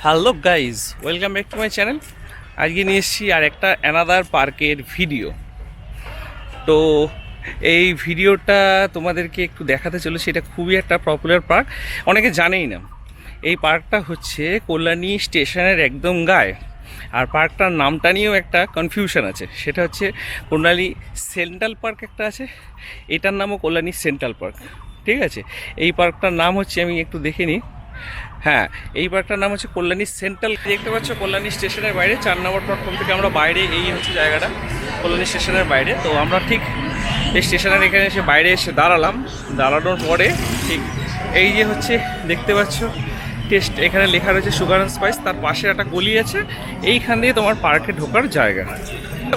Hello guys, welcome back to my channel. আজকে নিয়ে এসেছি আর একটা অ্যানাদার পার্কের ভিডিও। তো এই ভিডিওটা তোমাদেরকে একটু দেখাতে চলেছি। এটা খুবই একটা পপুলার পার্ক, অনেকে জানেই না। এই পার্কটা হচ্ছে কল্যাণী স্টেশনের একদম গায়ে। আর পার্কটার নামটা নিয়েও একটা কনফিউশন আছে, সেটা হচ্ছে কল্যাণী সেন্ট্রাল পার্ক একটা আছে, এটার নামও কল্যাণী সেন্ট্রাল পার্ক। ঠিক আছে, এই পার্কটার নাম হচ্ছে, আমি একটু দেখে নিই। হ্যাঁ, এই পার্কটার নাম হচ্ছে কল্যাণী সেন্ট্রাল। দেখতে পাচ্ছ কল্যাণী স্টেশনের বাইরে 4 নম্বর প্ল্যাটফর্ম থেকে আমরা বাইরে, এই হচ্ছে জায়গাটা কল্যাণী স্টেশনের বাইরে। তো আমরা ঠিক এই স্টেশনের এখানে এসে বাইরে এসে দাঁড়ানোর পরে ঠিক এই যে হচ্ছে দেখতে পাচ্ছ টেস্ট, এখানে লেখা রয়েছে সুগার অ্যান্ড স্পাইস। তার পাশে একটা গলি আছে, এইখান দিয়ে তোমার পার্কে ঢোকার জায়গা।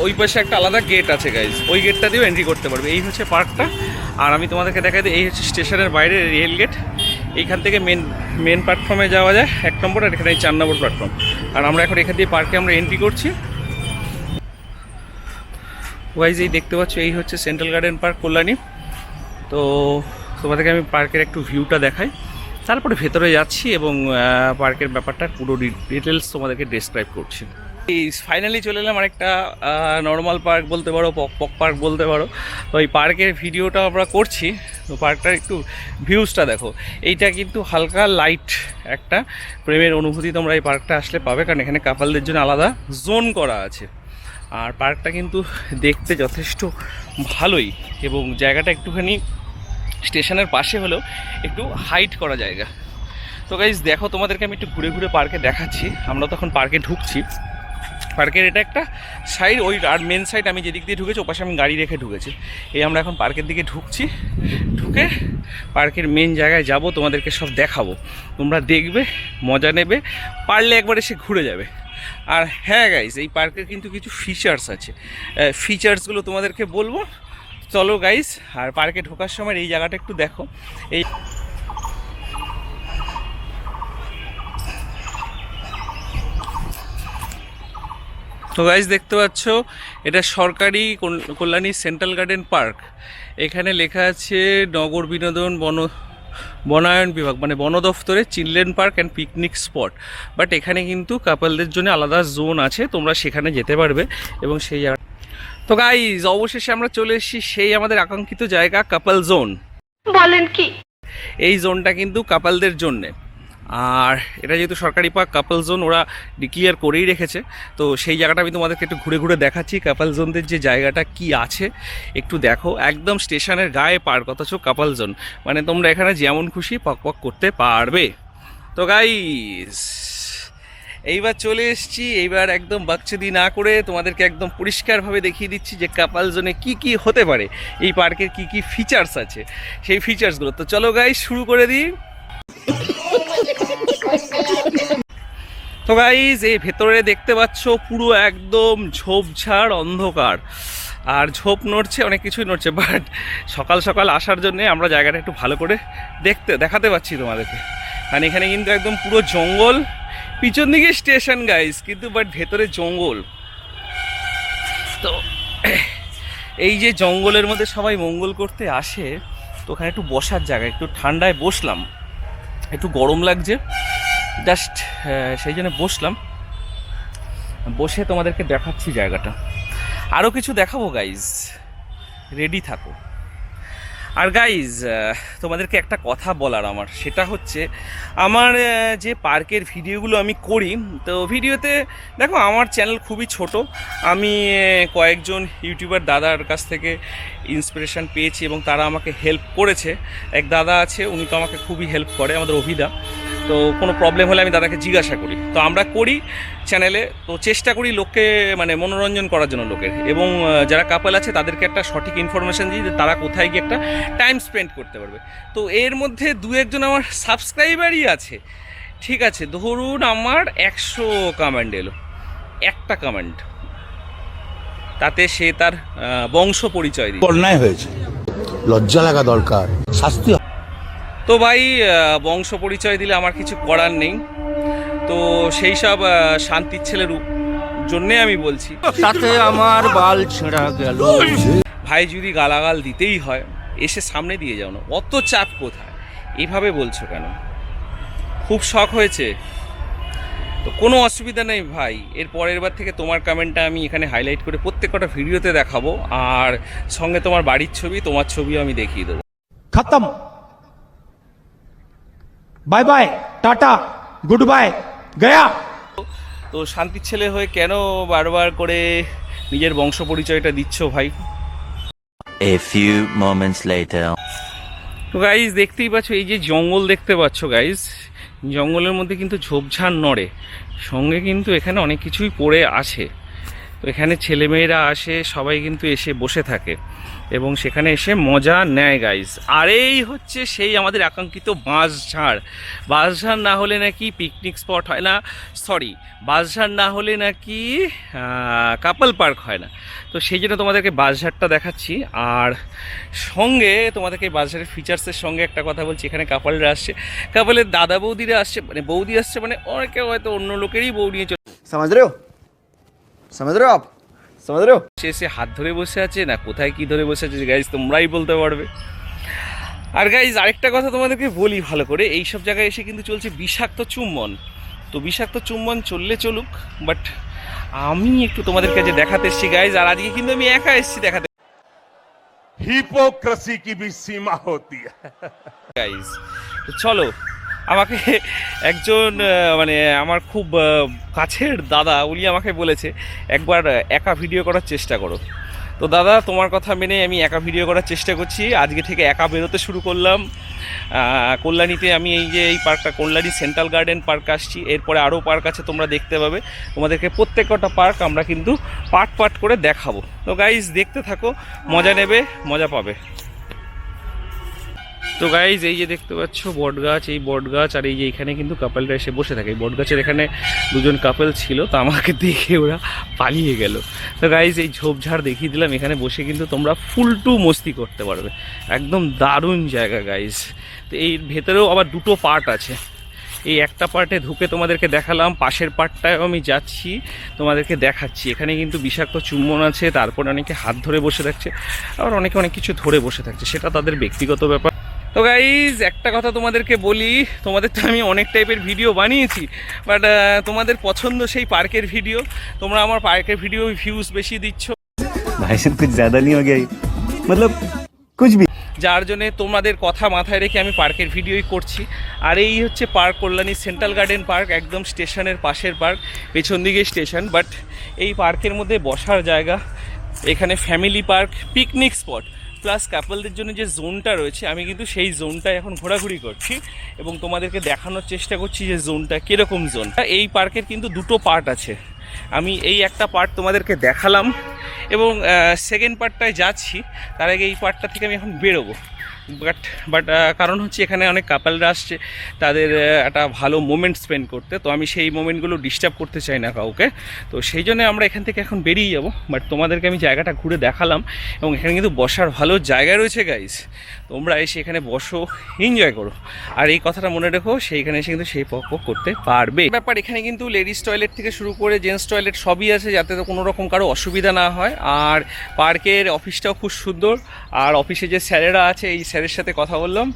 ওই পাশে একটা আলাদা গেট আছে গাইজ, ওই গেটটা দিয়েও এন্ট্রি করতে পারবে। এই হচ্ছে পার্কটা। আর আমি তোমাদেরকে দেখাই দিই, এই হচ্ছে স্টেশনের বাইরে রেল গেট। এইখান থেকে মেন প্ল্যাটফর্মে যাওয়া যায় 1 নম্বর, আর এখানে 4 নম্বর প্ল্যাটফর্ম। আর আমরা এখন এখান দিয়ে পার্কে আমরা এন্ট্রি করছি। ওয়াইজ এই দেখতে পাচ্ছ, এই হচ্ছে সেন্ট্রাল গার্ডেন পার্ক কল্যাণী। তো তোমাদেরকে আমি পার্কের একটু ভিউটা দেখাই, তারপরে ভেতরে যাচ্ছি এবং পার্কের ব্যাপারটা পুরো ডিটেলস তোমাদেরকে ডেসক্রাইব করছি। এই ফাইনালি চলে এলাম আরেকটা নর্মাল পার্ক বলতে পারো, পক পার্ক বলতে পারো। তো এই পার্কের ভিডিওটা আমরা করছি। তো পার্কটার একটু ভিউজটা দেখো। এইটা কিন্তু হালকা লাইট একটা প্রেমের অনুভূতি তোমরা এই পার্কটা আসলে পাবে, কারণ এখানে কাপলদের জন্য আলাদা জোন করা আছে। আর পার্কটা কিন্তু দেখতে যথেষ্ট ভালোই, এবং জায়গাটা একটুখানি স্টেশনের পাশে হলেও একটু হাইট করা জায়গা। তো গাইজ দেখো, তোমাদেরকে আমি একটু ঘুরে ঘুরে পার্কে দেখাচ্ছি। আমরা তখন পার্কে ঢুকছি, পার্কের এটা একটা সাইড, ওই আর মেন সাইড আমি যেদিক দিয়ে ঢুকেছি ওপাশে আমি গাড়ি রেখে ঢুকেছি। এই আমরা এখন পার্কের দিকে ঢুকছি, ঢুকে পার্কের মেন জায়গায় যাব, তোমাদেরকে সব দেখাবো। তোমরা দেখবে, মজা নেবে, পারলে একবার এসে ঘুরে যাবে। আর হ্যাঁ গাইজ, এই পার্কের কিন্তু কিছু ফিচার্স আছে, ফিচার্সগুলো তোমাদেরকে বলবো। চলো গাইজ, আর পার্কে ঢোকার সময় এই জায়গাটা একটু দেখো। এই তো গাইজ দেখতে পাচ্ছ, এটা সরকারি কল্যাণী সেন্ট্রাল গার্ডেন পার্ক। এখানে লেখা আছে নগর বিনোদন বনায়ন বিভাগ, মানে বন দফতরে children park and picnic spot. But এখানে কিন্তু কাপলদের জন্য আলাদা জোন আছে, তোমরা সেখানে যেতে পারবে এবং সেই জায়গা। তো গাইজ অবশেষে আমরা চলে এসেছি সেই আমাদের আকাঙ্ক্ষিত জায়গা, কাপল জোন। বলেন কি, এই জোনটা কিন্তু কাপলদের জন্যে। আর এটা যেহেতু সরকারি পার্ক, কাপল জোন ওরা ডিক্লিয়ার করেই রেখেছে। তো সেই জায়গাটা আমি তোমাদেরকে একটু ঘুরে ঘুরে দেখাচ্ছি। কাপল জোনদের যে জায়গাটা কি আছে একটু দেখো, একদম স্টেশনের গায়ে পার্ক, অথচ কাপল জোন, মানে তোমরা এখানে যেমন খুশি পক পক করতে পারবে। তো গাইস এইবার চলে এসেছি, এইবার একদম বাকচুদি না করে তোমাদেরকে একদম পরিষ্কারভাবে দেখিয়ে দিচ্ছি যে কাপল জোনে কি কি হতে পারে, এই পার্কের কি কি ফিচার্স আছে, সেই ফিচার্সগুলো। তো চলো গাইস, শুরু করে দিই। তো গাইজ এই ভেতরে দেখতে পাচ্ছ পুরো একদম ঝোপঝাড় অন্ধকার, আর ঝোপ নড়ছে, অনেক কিছুই নড়ছে। বাট সকাল সকাল আসার জন্যে আমরা জায়গাটা একটু ভালো করে দেখাতে পাচ্ছি তোমাদেরকে। কারণ এখানে কিন্তু একদম পুরো জঙ্গল, পিছন দিকে স্টেশন গাইজ, কিন্তু বাট ভেতরে জঙ্গল। তো এই যে জঙ্গলের মধ্যে সবাই মঙ্গল করতে আসে, তো ওখানে একটু বসার জায়গা, একটু ঠান্ডায় বসলাম, একটু গরম লাগছে জাস্ট, সেই জন্য বসলাম। বসে তোমাদেরকে দেখাচ্ছি জায়গাটা, আরও কিছু দেখাবো গাইজ, রেডি থাকো। আর গাইজ তোমাদেরকে একটা কথা বলার আমার, সেটা হচ্ছে আমার যে পার্কের ভিডিওগুলো আমি করি, তো ভিডিওতে দেখো আমার চ্যানেল খুবই ছোট। আমি কয়েকজন ইউটিউবার দাদার কাছ থেকে ইন্সপিরেশান পেয়েছি এবং তারা আমাকে হেল্প করেছে। এক দাদা আছে, উনি তো আমাকে খুবই হেল্প করে, আমাদের অভিদা। তো কোনো প্রবলেম হলে আমি দাদাকে জিজ্ঞাসা করি। তো আমরা করি চ্যানেলে, তো চেষ্টা করি লোককে মানে মনোরঞ্জন করার জন্য লোকের, এবং যারা কাপল আছে তাদেরকে একটা সঠিক ইনফরমেশান দিই যে তারা কোথায় গিয়ে একটা টাইম স্পেন্ড করতে পারবে। তো এর মধ্যে 2-1 আমার সাবস্ক্রাইবারই আছে, ঠিক আছে। ধরুন আমার 100 কমেন্ট এলো, একটা কমেন্ট, তাতে সে তার বংশ পরিচয় দিল। অন্যায় হয়েছে, লজ্জা লাগা দরকার, শাস্তি। তো ভাই বংশ পরিচয় দিলে আমার কিছু করার নেই। তো সেই সব শান্তির ছেলের জন্যে আমি বলছি, তাতে আমার বাল ছেঁড়া গেল। ভাই যদি গালাগাল দিতেই হয় এসে সামনে দিয়ে যাও না, অত চাপ কোথায়, এইভাবে বলছো কেন? খুব শখ হয়েছে? তো কোনো অসুবিধা নেই ভাই, এর পরের বার থেকে তোমার কমেন্টটা আমি এখানে হাইলাইট করে প্রত্যেকটা ভিডিওতে দেখাবো, আর সঙ্গে তোমার বাড়ির ছবি, তোমার ছবিও আমি দেখিয়ে দেবো। खत्म, bye bye, tata, good bye, गया। তো শান্তির ছেলে হয়ে কেন বারবার করে নিজের বংশ পরিচয়টা দিচ্ছ ভাই? A few moments later. তো গাইজ দেখতেই পাচ্ছ, এই যে জঙ্গল দেখতে পাচ্ছ গাইজ, জঙ্গলের মধ্যে কিন্তু ঝোপঝাড় নড়ে, সঙ্গে কিন্তু এখানে অনেক কিছুই পড়ে আছে। তো এখানে ছেলেমেয়েরা আসে, সবাই কিন্তু এসে বসে থাকে এবং সেখানে এসে মজা নেয় গাইজ। আর এই হচ্ছে সেই আমাদের আকাঙ্ক্ষিত বাঁশঝাড়। বাঁশঝাড় না হলে নাকি পিকনিক স্পট হয় না, সরি, বাঁশঝাড় না হলে নাকি কাপল পার্ক হয় না। তো সেই জন্য তোমাদেরকে বাঁশঝাড়টা দেখাচ্ছি, আর সঙ্গে তোমাদেরকে বাঁশঝাড়ের ফিচার্সের সঙ্গে একটা কথা বলছি। এখানে কাপলরা আসছে, কাপলের দাদা বৌদিরা আসছে, মানে বৌদি আসছে, মানে অনেকে হয়তো অন্য লোকেরই বউ নিয়ে समझ रहे हो, समझ रहे हो आप, समझ रहे हो। এসে হাত ধরে বসে আছে না কোথায় কি ধরে বসে আছে গাইজ তোমরাই বলতে পারবে। আর গাইজ আরেকটা কথা তোমাদেরকে বলি ভালো করে, এই সব জায়গায় এসে কিন্তু চলছে বিষাক্ত চুম্বন। তো বিষাক্ত চুম্বন চললে চলুক, বাট আমি একটু তোমাদের কাছে দেখাতে এসেছি গাইজ, আর আজকে কিন্তু আমি একা এসেছি দেখাতে हिपोक्रेसी की भी सीमा होती है। গাইজ। তো চলো, আমাকে একজন মানে আমার খুব কাছের দাদা, উনি আমাকে বলেছে একবার একা ভিডিও করার চেষ্টা করো। তো দাদা, তোমার কথা মেনে আমি একা ভিডিও করার চেষ্টা করছি। আজকে থেকে একা বেরোতে শুরু করলাম। কল্যাণীতে আমি এই যে এই পার্কটা, কল্যাণী সেন্ট্রাল গার্ডেন পার্ক আসছি, এরপরে আরও পার্ক আছে তোমরা দেখতে পাবে। তোমাদেরকে প্রত্যেকটা পার্ক আমরা কিন্তু পার্ট পার্ট করে দেখাবো। তো গাইজ দেখতে থাকো, মজা নেবে, মজা পাবে। তো গাইজ এই যে দেখতে পাচ্ছ বট গাছ, এই বট গাছ, আর এই যে এখানে কিন্তু কাপলরা এসে বসে থাকে। এই বট গাছের এখানে দুজন কাপল ছিল, তো আমাকে দেখে ওরা পালিয়ে গেল। তো গাইজ এই ঝোপঝাড় দেখিয়ে দিলাম, এখানে বসে কিন্তু তোমরা ফুল টু মস্তি করতে পারবে, একদম দারুণ জায়গা গাইজ। তো এই ভেতরেও আবার দুটো পার্ট আছে, এই একটা পার্টে ঢুকে তোমাদেরকে দেখালাম, পাশের পার্টটায় আমি যাচ্ছি তোমাদেরকে দেখাচ্ছি। এখানে কিন্তু বিষাক্ত চুম্বন আছে, তারপরে অনেকে হাত ধরে বসে থাকছে, আবার অনেকে অনেক কিছু ধরে বসে থাকছে, সেটা তাদের ব্যক্তিগত ব্যাপার। তো গাইজ একটা কথা তোমাদেরকে বলি, তোমাদের তো আমি অনেক টাইপের ভিডিও বানিয়েছি, বাট তোমাদের পছন্দ সেই পার্কের ভিডিও। তোমরা আমার পার্কের ভিডিও ভিউজ বেশি দিচ্ছ, भाई साहब कुछ ज्यादा नहीं हो गया ये? मतलब कुछ भी। যার জন্যে তোমাদের কথা মাথায় রেখে আমি পার্কের ভিডিওই করছি। আর এই হচ্ছে park, Kalyani central garden park, একদম স্টেশনের পাশের পার্ক, পেছন দিকে স্টেশন। বাট এই পার্কের মধ্যে বসার জায়গা, এখানে family park, picnic spot, plus কাপলদের জন্য যে জোনটা রয়েছে, আমি কিন্তু সেই জোনটায় এখন ঘোরাঘুরি করছি এবং তোমাদেরকে দেখানোর চেষ্টা করছি যে জোনটা কীরকম জোন। এই পার্কের কিন্তু দুটো পার্ট আছে, আমি এই একটা পার্ট তোমাদেরকে দেখালাম এবং সেকেন্ড পার্টটায় যাচ্ছি। তার আগে এই পার্টটা থেকে আমি এখন বেরোবো, বাট কারণ হচ্ছে এখানে অনেক কাপলরা আসছে, তাদের একটা ভালো মোমেন্ট স্পেন্ড করতে। তো আমি সেই মোমেন্টগুলো ডিস্টার্ব করতে চাই না কাউকে, তো সেই জন্য আমরা এখান থেকে এখন বেরিয়ে যাব। বাট তোমাদেরকে আমি জায়গাটা ঘুরে দেখালাম এবং এখানে কিন্তু বসার ভালো জায়গা রয়েছে গাইস, তোমরা এসে এখানে বসো, এনজয় করো। আর এই কথাটা মনে রেখো, সেইখানে এসে কিন্তু সেই পক করতে পারবে। ব্যাপার এখানে কিন্তু লেডিস টয়লেট থেকে শুরু করে জেন্টস টয়লেট সবই আছে, যাতে তো কোনো রকম কারো অসুবিধা না হয়। আর পার্কের অফিসটাও খুব সুন্দর, আর অফিসে যে স্যারেরা আছে, এই স্যারের সাথে কথা বললাম,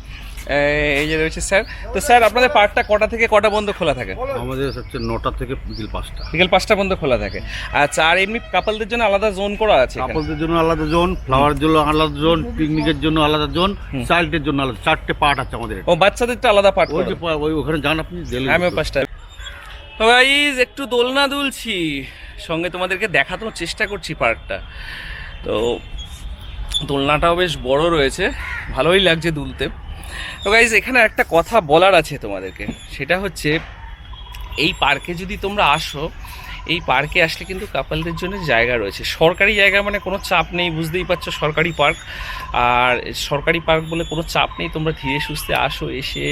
এই যে রয়েছে স্যার। তো স্যার, আপনাদের পার্কটা কটা থেকে কটা পর্যন্ত খোলা থাকে? আমাদের হচ্ছে 9টা থেকে বিকেল 5টা। বিকেল 5টা পর্যন্ত খোলা থাকে। আচ্ছা, আর এমনি কাপলদের জন্য আলাদা জোন করা আছে? কাপলদের জন্য আলাদা জোন, ফ্লাওয়ার জন্য আলাদা জোন, পিকনিকের জন্য আলাদা জোন, চাইল্ডের জন্য আলাদা, 4টে পার্ট আছে আমাদের। ও, বাচ্চাদেরটা আলাদা পার্ট? ওই যে ওই ওখানে যান আপনি, আমি 5টা। তো গাইস একটু দোলনা দুলছি, সঙ্গে তোমাদেরকে দেখানোর চেষ্টা করছি পার্কটা। তো দোলনাটাও বেশ বড় রয়েছে, ভালোই লাগছে দুলতে। তো গাইস এখানে একটা কথা বলার আছে তোমাদেরকে, সেটা হচ্ছে এই পার্কে যদি তোমরা আসো, এই পার্কে আসলে কিন্তু কাপলদের জন্য জায়গা রয়েছে, সরকারি জায়গা, মানে কোনো চাপ নেই, বুঝতেই পারছো সরকারি পার্ক। আর সরকারি পার্ক বলে কোনো চাপ নেই, তোমরা ধীরে সুস্থে আসো, এসে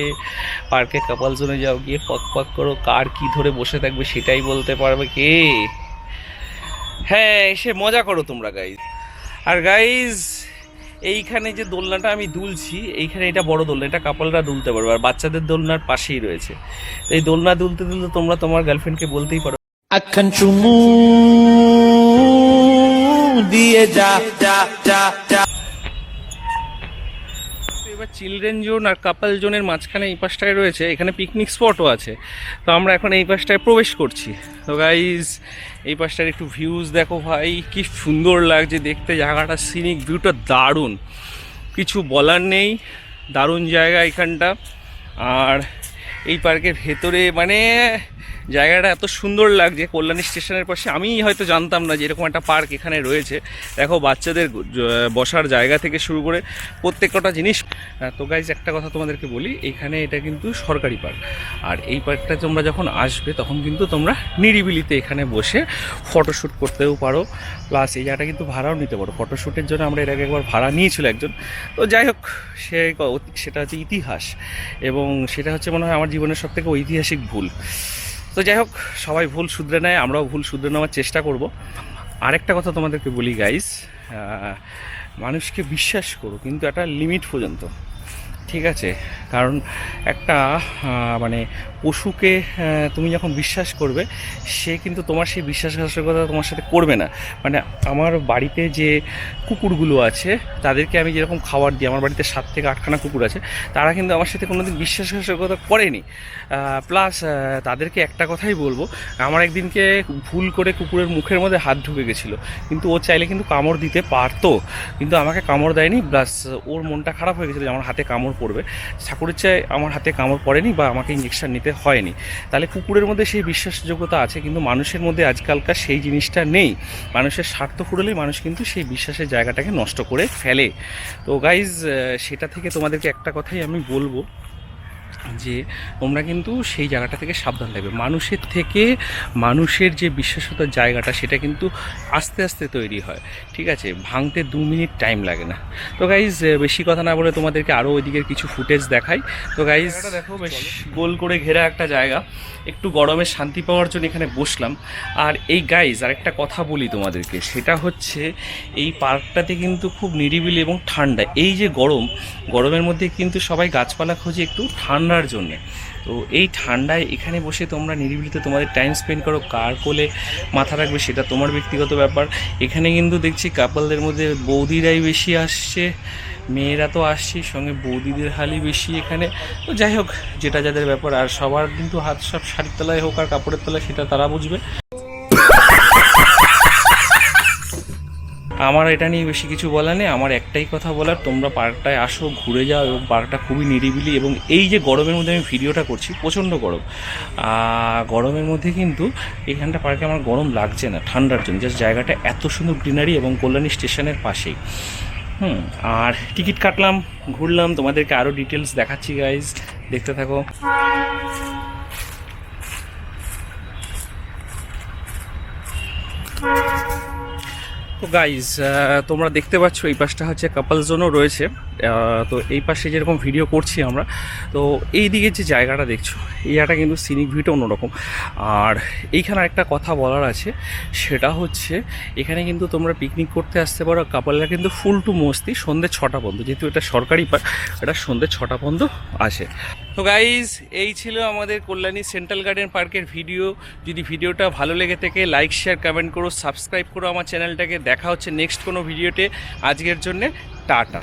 পার্কে কাপল জোনে যাও, গিয়ে পক পক করো, কার কি ধরে বসে থাকবে সেটাই বলতে পারবে কে। হ্যাঁ, এসে মজা করো তোমরা গাইজ। আর গাইজ এইখানে যে দোলনাটা আমি দুলছি, এইখানে এটা বড় দোলনা, এটা কাপলরা দুলতে পারবে, আর বাচ্চাদের দোলনার পাশেই রয়েছে। এই দোলনা দুলতে দুলতে তোমরা তোমার গার্লফ্রেন্ডকে বলতেই পারো, अखन चुमू दिए जा जा जा। এবার চিলড্রেন জোন আর কাপল জোনের মাঝখানে এই পাশটায় রয়েছে, এখানে পিকনিক স্পটও আছে। তো আমরা এখন এই পাশটায় প্রবেশ করছি। তো গাইজ এই পাশটার একটু ভিউজ দেখো ভাই, কি সুন্দর লাগছে দেখতে জায়গাটা, সিনিক ভিউটা দারুণ, কিছু বলার নেই, দারুণ জায়গা এখানটা। আর এই পার্কের ভেতরে মানে জায়গাটা এত সুন্দর লাগছে, কল্যাণী স্টেশনের পাশে। আমি হয়তো জানতাম না যে এরকম একটা পার্ক এখানে রয়েছে। দেখো বাচ্চাদের বসার জায়গা থেকে শুরু করে প্রত্যেকটা জিনিস। তো গাইজ একটা কথা তোমাদেরকে বলি, এখানে এটা কিন্তু সরকারি পার্ক। আর এই পার্কটা তোমরা যখন আসবে তখন কিন্তু তোমরা নিরিবিলিতে এখানে বসে ফটোশ্যুট করতেও পারো, প্লাস এই জায়গাটা কিন্তু ভাড়াও নিতে পারো। ফটোশ্যুটের জন্য আমরা এর আগে একবার ভাড়া নিয়েছিল একজন। তো যাই হোক, সেটা হচ্ছে ইতিহাস, এবং সেটা হচ্ছে মনে হয় আমার জীবনের সবথেকে ঐতিহাসিক ভুল। তো যাই হোক, সবাই ভুল শুধরে নেয়, আমরাও ভুল শুধরে নেওয়ার চেষ্টা করব। আরেকটা কথা তোমাদেরকে বলি গাইস, মানুষকে বিশ্বাস করো কিন্তু একটা লিমিট পর্যন্ত, ঠিক আছে? কারণ একটা মানে পশুকে তুমি যখন বিশ্বাস করবে, সে কিন্তু তোমার সেই বিশ্বাসঘাতকতা তোমার সাথে করবে না। মানে আমার বাড়িতে যে কুকুরগুলো আছে তাদেরকে আমি যেরকম খাবার দিই, আমার বাড়িতে 7 থেকে 8খানা কুকুর আছে, তারা কিন্তু আমার সাথে কোনোদিন বিশ্বাসঘাতকতা করেনি। প্লাস তাদেরকে একটা কথাই বলবো, আমার একদিনকে ভুল করে কুকুরের মুখের মধ্যে হাত ঢুকে গেছিলো, কিন্তু ও চাইলে কিন্তু কামড় দিতে পারতো, কিন্তু আমাকে কামড় দেয়নি। প্লাস ওর মনটা খারাপ হয়ে গেছিলো যে আমার হাতে কামড় পড়বে। ঠাকুরের চাই আমার হাতে কামড় পড়েনি বা আমাকে ইঞ্জেকশন নিতে হয়নি। তাহলে কুকুরের মধ্যে সেই বিশ্বাসযোগ্যতা আছে, কিন্তু মানুষের মধ্যে আজকালকার সেই জিনিসটা নেই। মানুষের স্বার্থ ফুরলেই মানুষ কিন্তু সেই বিশ্বাসের জায়গাটাকে নষ্ট করে ফেলে। তো গাইজ সেটা থেকে তোমাদেরকে একটা কথাই আমি বলবো যে তোমরা কিন্তু সেই জায়গাটা থেকে সাবধান থাকবে। মানুষের থেকে মানুষের যে বিশ্বাসতার জায়গাটা, সেটা কিন্তু আস্তে আস্তে তৈরি হয়, ঠিক আছে? ভাঙতে 2 মিনিট টাইম লাগে না। তো গাইজ বেশি কথা না বলে তোমাদেরকে আরও ওইদিকের কিছু ফুটেজ দেখাই। তো গাইজ দেখো, বেশ গোল করে ঘেরা একটা জায়গা, একটু গরমে শান্তি পাওয়ার জন্য এখানে বসলাম। আর এই গাইজ আরেকটা কথা বলি তোমাদেরকে, সেটা হচ্ছে এই পার্কটাতে কিন্তু খুব নিরিবিলি এবং ঠান্ডা। এই যে গরমের মধ্যে কিন্তু সবাই গাছপালা খোঁজে একটু ঠান্ডার জন্যে। তো এই ঠান্ডায় এখানে বসে তোমরা নিরিবিলিতে তোমাদের টাইম স্পেন্ড করো। কার কোলে মাথা রাখবে সেটা তোমার ব্যক্তিগত ব্যাপার। এখানে কিন্তু দেখছি কাপলদের মধ্যে বৌদিরাই বেশি আসছে, মেয়েরা তো আসছেই, সঙ্গে বৌদিদের হালই বেশি এখানে। তো যাই হোক, যেটা যাদের ব্যাপার। আর সবার কিন্তু হাত সব শাড়ির তলায় হোক আর কাপড়ের তলায়, সেটা তারা বুঝবে। আমার এটা নিয়ে বেশি কিছু বলার নেই। আমার একটাই কথা বলার, তোমরা পার্কটায় আসো, ঘুরে যাও, এবং পার্কটা খুবই নিরিবিলি। এবং এই যে গরমের মধ্যে আমি ভিডিওটা করছি, প্রচণ্ড গরম, গরমের মধ্যে কিন্তু এখানটা পার্কে আমার গরম লাগছে না, ঠান্ডার জন্য। জাস্ট জায়গাটা এত সুন্দর গ্রিনারি এবং কল্যাণী স্টেশনের পাশেই। আর টিকিট কাটলাম, ঘুরলাম, তোমাদেরকে আরও ডিটেলস দেখাচ্ছি গাইজ, দেখতে থাকো। তো গাইজ তোমরা দেখতে পাচ্ছ এই পাশটা হচ্ছে কাপল জোনও রয়েছে। তো এই পাশে যেরকম ভিডিও করছি আমরা, তো এই দিকে যে জায়গাটা দেখছো, এই জায়গাটা কিন্তু সিনিক ভিউটা অন্যরকম। আর এইখানে একটা কথা বলার আছে, সেটা হচ্ছে এখানে কিন্তু তোমরা পিকনিক করতে আসতে পারো। কাপলরা কিন্তু ফুল টু মস্তি সন্ধ্যে 6টা পর্যন্ত, যেহেতু এটা সরকারি পার্ক, এটা সন্ধ্যে 6টা পর্যন্ত আসে। তো গাইজ এই ছিল আমাদের কল্যাণী সেন্ট্রাল গার্ডেন পার্কের ভিডিও। যদি ভিডিওটা ভালো লেগে থাকে, লাইক শেয়ার কমেন্ট করো, সাবস্ক্রাইব করো আমার চ্যানেলটাকে। দেখা হচ্ছে নেক্সট কোনো ভিডিওতে। আজকের জন্যে টাটা।